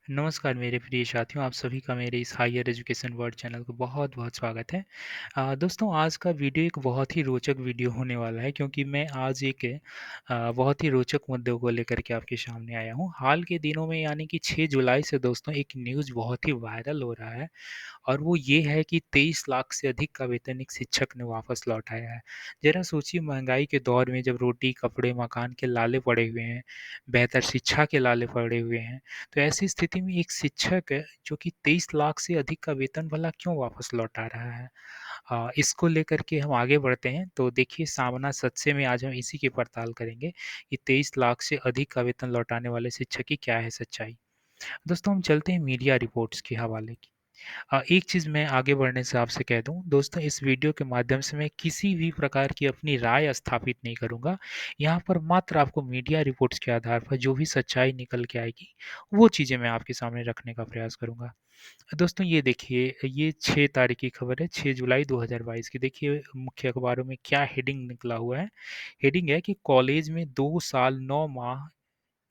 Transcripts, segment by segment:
नमस्कार मेरे प्रिय साथियों, आप सभी का मेरे इस हायर एजुकेशन वर्ल्ड चैनल को बहुत-बहुत स्वागत है। दोस्तों आज का वीडियो एक बहुत ही रोचक वीडियो होने वाला है क्योंकि मैं आज एक बहुत ही रोचक मुद्दों को लेकर के आपके सामने आया हूँ। हाल के दिनों में यानी कि 6 जुलाई से दोस्तों एक न्यूज़ बहुत ही वायरल हो रहा है और वो ये है कि 23 लाख से अधिक का वेतन एक शिक्षक ने वापस लौटाया है। ज़रा सोचिए महँगाई के दौर में जब रोटी, कपड़े, मकान के लाले पड़े हुए हैं, बेहतर शिक्षा के लाले पड़े हुए हैं, तो ऐसी स्थिति में एक शिक्षक है जो कि 23 लाख से अधिक का वेतन भला क्यों वापस लौटा रहा है? इसको लेकर के हम आगे बढ़ते हैं, तो देखिए सामना सच्चे में आज हम इसी की पड़ताल करेंगे कि 23 लाख से अधिक का वेतन लौटाने वाले शिक्षक की क्या है सच्चाई? दोस्तों हम चलते हैं मीडिया रिपोर्ट्स के हवाले की। एक चीज़ मैं आगे बढ़ने से आपसे कह दूँ, दोस्तों इस वीडियो के माध्यम से मैं किसी भी प्रकार की अपनी राय स्थापित नहीं करूँगा। यहाँ पर मात्र आपको मीडिया रिपोर्ट्स के आधार पर जो भी सच्चाई निकल के आएगी, वो चीज़ें मैं आपके सामने रखने का प्रयास करूँगा। दोस्तों ये देखिए, ये 6 तारीख की खबर है, 6 जुलाई 2022 की। देखिए मुख्य अखबारों में क्या हेडिंग निकला हुआ है। हेडिंग है कि कॉलेज में 2 साल 9 माह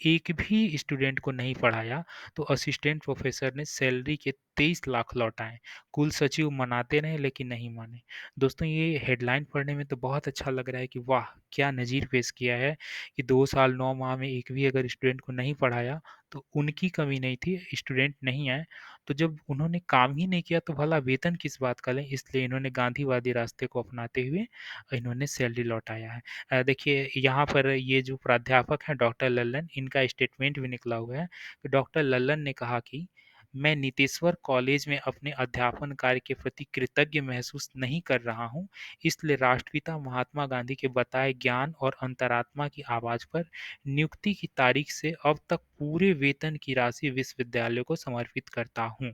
एक भी स्टूडेंट को नहीं पढ़ाया, तो असिस्टेंट प्रोफ़ेसर ने सैलरी के 23 लाख लौटाए। कुल सचिव मनाते रहे लेकिन नहीं माने। दोस्तों ये हेडलाइन पढ़ने में तो बहुत अच्छा लग रहा है कि वाह! क्या नज़ीर पेश किया है कि 2 साल 9 माह में एक भी अगर स्टूडेंट को नहीं पढ़ाया, तो उनकी कमी नहीं थी, स्टूडेंट नहीं आए। तो जब उन्होंने काम ही नहीं किया तो भला वेतन किस बात का लें? इसलिए इन्होंने गांधीवादी रास्ते को अपनाते हुए इन्होंने सैलरी लौटाया है। देखिए यहाँ पर ये जो प्राध्यापक हैं डॉक्टर लल्लन, इनका स्टेटमेंट भी निकला हुआ है कि डॉक्टर लल्लन ने कहा कि मैं नीतेश्वर कॉलेज में अपने अध्यापन कार्य के प्रति कृतज्ञ महसूस नहीं कर रहा हूँ, इसलिए राष्ट्रपिता महात्मा गांधी के बताए ज्ञान और अंतरात्मा की आवाज़ पर नियुक्ति की तारीख से अब तक पूरे वेतन की राशि विश्वविद्यालय को समर्पित करता हूँ।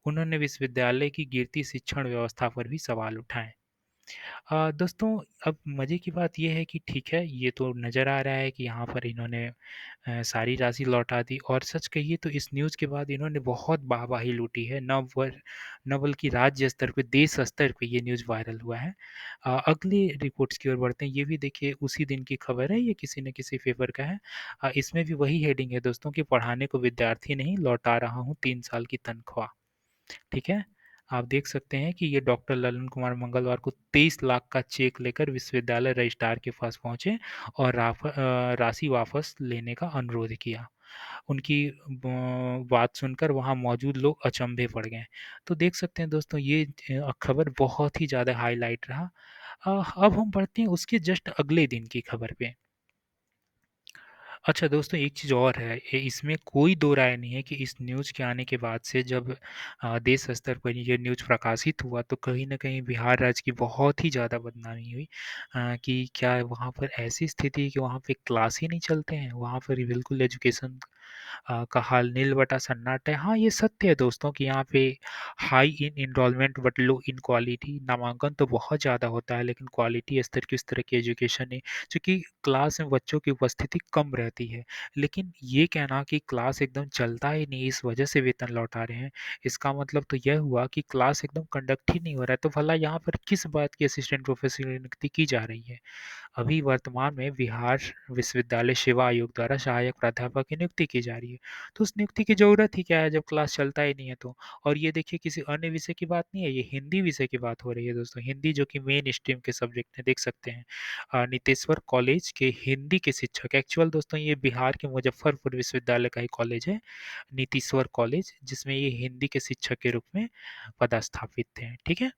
उन्होंने विश्वविद्यालय की गिरती शिक्षण व्यवस्था पर भी सवाल उठाए। दोस्तों अब मज़े की बात ये है कि ठीक है, ये तो नज़र आ रहा है कि यहाँ पर इन्होंने सारी राशि लौटा दी और सच कहिए तो इस न्यूज़ के बाद इन्होंने बहुत वाहवाही लूटी है, न बल्कि राज्य स्तर पे, देश स्तर पे ये न्यूज़ वायरल हुआ है। अगली रिपोर्ट्स की ओर बढ़ते हैं, ये भी देखिए उसी दिन की खबर है, ये किसी न किसी पेपर का है। इसमें भी वही हेडिंग है दोस्तों कि पढ़ाने को विद्यार्थी नहीं, लौटा रहा हूँ 3 साल की तनख्वाह। ठीक है? आप देख सकते हैं कि ये डॉक्टर ललन कुमार मंगलवार को 23 लाख का चेक लेकर विश्वविद्यालय रजिस्ट्रार के पास पहुँचे और राशि वापस लेने का अनुरोध किया। उनकी बात सुनकर वहाँ मौजूद लोग अचंभे पड़ गए। तो देख सकते हैं दोस्तों ये खबर बहुत ही ज़्यादा हाइलाइट रहा। अब हम बढ़ते हैं उसके जस्ट अगले दिन की खबर पे। अच्छा दोस्तों एक चीज़ और है, इसमें कोई दो राय नहीं है कि इस न्यूज़ के आने के बाद से जब देश स्तर पर ये न्यूज़ प्रकाशित हुआ तो कहीं न कहीं बिहार राज्य की बहुत ही ज़्यादा बदनामी हुई। कि क्या वहाँ पर ऐसी स्थिति है कि वहाँ पे क्लास ही नहीं चलते हैं, वहाँ पर बिल्कुल एजुकेशन का हाल नील बटा सन्नाटा है। हाँ, ये सत्य है दोस्तों कि यहाँ पे high in enrolment but low in quality, नामांकन तो बहुत ज़्यादा होता है लेकिन क्वालिटी स्तर की उस तरह की एजुकेशन है, चूँकि क्लास में बच्चों की उपस्थिति कम रहती है। लेकिन ये कहना कि क्लास एकदम चलता ही नहीं, इस वजह से वेतन लौटा रहे हैं, इसका मतलब तो यह हुआ कि क्लास एकदम कंडक्ट ही नहीं हो रहा है, तो भला यहाँ पर किस बात की असिस्टेंट प्रोफ़ेसर की नियुक्ति की जा रही है? अभी वर्तमान में बिहार विश्वविद्यालय सेवा आयोग द्वारा सहायक प्राध्यापक की नियुक्ति की जा रही है। तो उस नियुक्ति की ज़रूरत ही क्या है जब क्लास चलता ही नहीं है तो? और ये देखिए किसी अन्य विषय की बात नहीं है, ये हिंदी विषय की बात हो रही है दोस्तों। हिंदी जो कि मेन स्ट्रीम के सब्जेक्ट हैं, देख सकते हैं। नितेश्वर कॉलेज के हिंदी के शिक्षक एक्चुअल दोस्तों ये बिहार के मुज़फ्फरपुर विश्वविद्यालय का ही कॉलेज है, नीतीश्वर कॉलेज, जिसमें ये हिंदी के शिक्षक के रूप में पदस्थापित थे। ठीक है?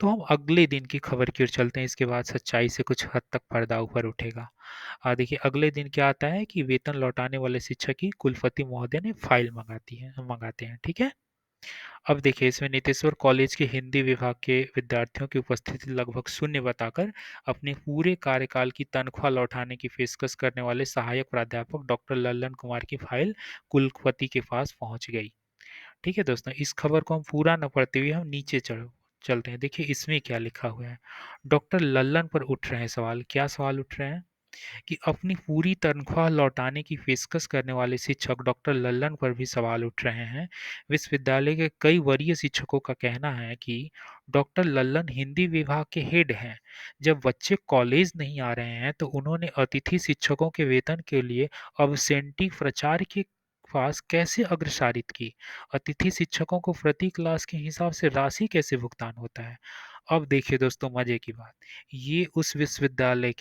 तो हम अगले दिन की खबर की ओर चलते हैं, इसके बाद सच्चाई से कुछ हद तक पर्दा ऊपर उठेगा। देखिए अगले दिन क्या आता है कि वेतन लौटाने वाले शिक्षक की कुलपति महोदय ने फाइल मंगाते हैं, ठीक है? अब देखिए इसमें नितेश्वर कॉलेज के हिंदी विभाग के विद्यार्थियों की उपस्थिति लगभग शून्य बताकर अपने पूरे कार्यकाल की तनख्वाह लौटाने की पेशकश करने वाले सहायक प्राध्यापक डॉक्टर लल्लन कुमार की फाइल कुलपति के पास पहुंच गई। ठीक है दोस्तों, इस खबर को हम पूरा न पढ़ते हुए हम नीचे चलते हैं। देखिए इसमें क्या लिखा हुआ है। डॉक्टर लल्लन पर उठ रहे हैं सवाल। क्या सवाल उठ रहे हैं कि अपनी पूरी तनख्वाह लौटाने की पेशकश करने वाले शिक्षक डॉक्टर लल्लन पर भी सवाल उठ रहे हैं। विश्वविद्यालय के कई वरीय शिक्षकों का कहना है कि डॉक्टर लल्लन हिंदी विभाग के हेड हैं। जब बच्चे कॉलेज नहीं आ रहे हैं तो उन्होंने अतिथि शिक्षकों के वेतन के लिए अब्सेंटी पास कैसे अग्रसारित की? अतिथि शिक्षकों को प्रति क्लास के हिसाब से राशि कैसे भुगतान होता है? अब देखिए दोस्तों मज़े की बात, ये उस विश्वविद्यालय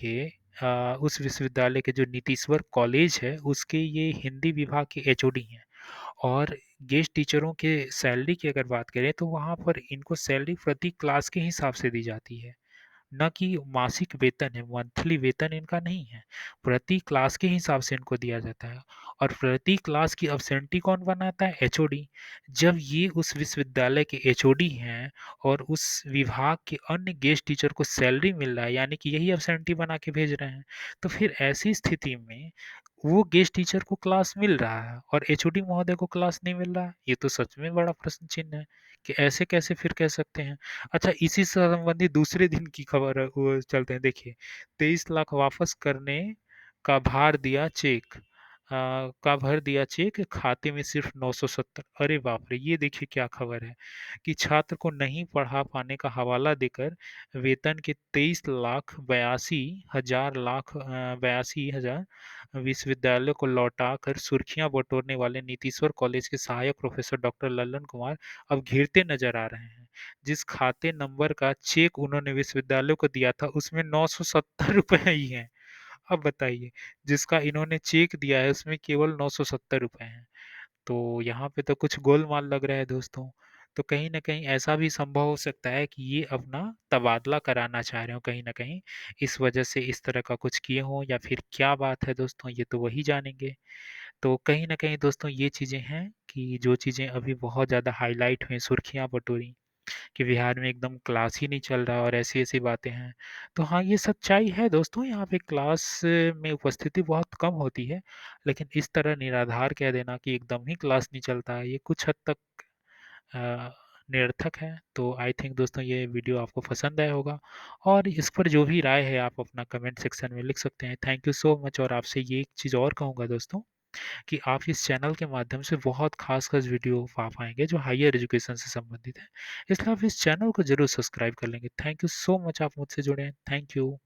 के जो नीतीश्वर कॉलेज है, उसके ये हिंदी विभाग के एचओडी हैं। और गेस्ट टीचरों के सैलरी की अगर बात करें तो वहाँ पर इनको सैलरी प्रति क्लास के हिसाब से दी जाती है। ना कि मासिक वेतन है, मंथली वेतन इनका नहीं है। प्रति क्लास के हिसाब से इनको दिया जाता है और प्रति क्लास की अब्सेंटी कौन बनाता है? एचओडी। जब ये उस विश्वविद्यालय के एचओडी हैं और उस विभाग के अन्य गेस्ट टीचर को सैलरी मिल रहा है, यानी कि यही अब्सेंटी बना के भेज रहे हैं। तो फिर ऐसी स्थिति में वो गेस्ट टीचर को क्लास मिल रहा है और एचओडी महोदय को क्लास नहीं मिल रहा है। ये तो सच में बड़ा प्रश्न चिन्ह है कि ऐसे कैसे फिर कह सकते हैं? अच्छा, इसी से संबंधित दूसरे दिन की खबर वो चलते हैं देखिए, 23 लाख वापस करने का भार दिया चेक का भर दिया चेक, खाते में सिर्फ 970। अरे बाप रे! ये देखिए क्या खबर है कि छात्र को नहीं पढ़ा पाने का हवाला देकर वेतन के 23 लाख 82 हज़ार विश्वविद्यालय को लौटाकर सुर्खियां बटोरने वाले नीतीश्वर कॉलेज के सहायक प्रोफेसर डॉक्टर लल्लन कुमार अब घिरते नजर आ रहे हैं। जिस खाते नंबर का चेक उन्होंने विश्वविद्यालय को दिया था उसमें 970 रुपए ही हैं। अब बताइए, जिसका इन्होंने चेक दिया है उसमें केवल 970 रुपए हैं। तो यहाँ पे तो कुछ गोलमाल लग रहा है दोस्तों। तो कहीं न कहीं ऐसा भी संभव हो सकता है कि ये अपना तबादला कराना चाह रहे हों कहीं न कहीं, इस वजह से इस तरह का कुछ किए हों या फिर क्या बात है दोस्तों, ये तो वही जानेंगे। तो कहीं न कहीं दोस्तों ये चीज़ें हैं कि जो चीज़ें अभी बहुत ज़्यादा हाइलाइट हुई, सुर्खियाँ बटोरी कि बिहार में एकदम क्लास ही नहीं चल रहा और ऐसी-ऐसी बातें हैं। तो हाँ, ये सच्चाई है दोस्तों, यहाँ पे क्लास में उपस्थिति बहुत कम होती है, लेकिन इस तरह निराधार कह देना कि एकदम ही क्लास नहीं चलता है, ये कुछ हद तक अ, निरर्थक है। तो आई थिंक दोस्तों ये वीडियो आपको पसंद आया होगा और इस पर जो भी राय है आप अपना कमेंट सेक्शन में लिख सकते हैं। थैंक यू सो मच और आपसे ये एक चीज़ और कहूँगा दोस्तों कि आप इस चैनल के माध्यम से बहुत खास-खास वीडियो पा पाएँगे जो हायर एजुकेशन से संबंधित है। इसलिए आप इस चैनल को ज़रूर सब्सक्राइब कर लेंगे। थैंक यू सो मच आप मुझसे जुड़े हैं। Thank you.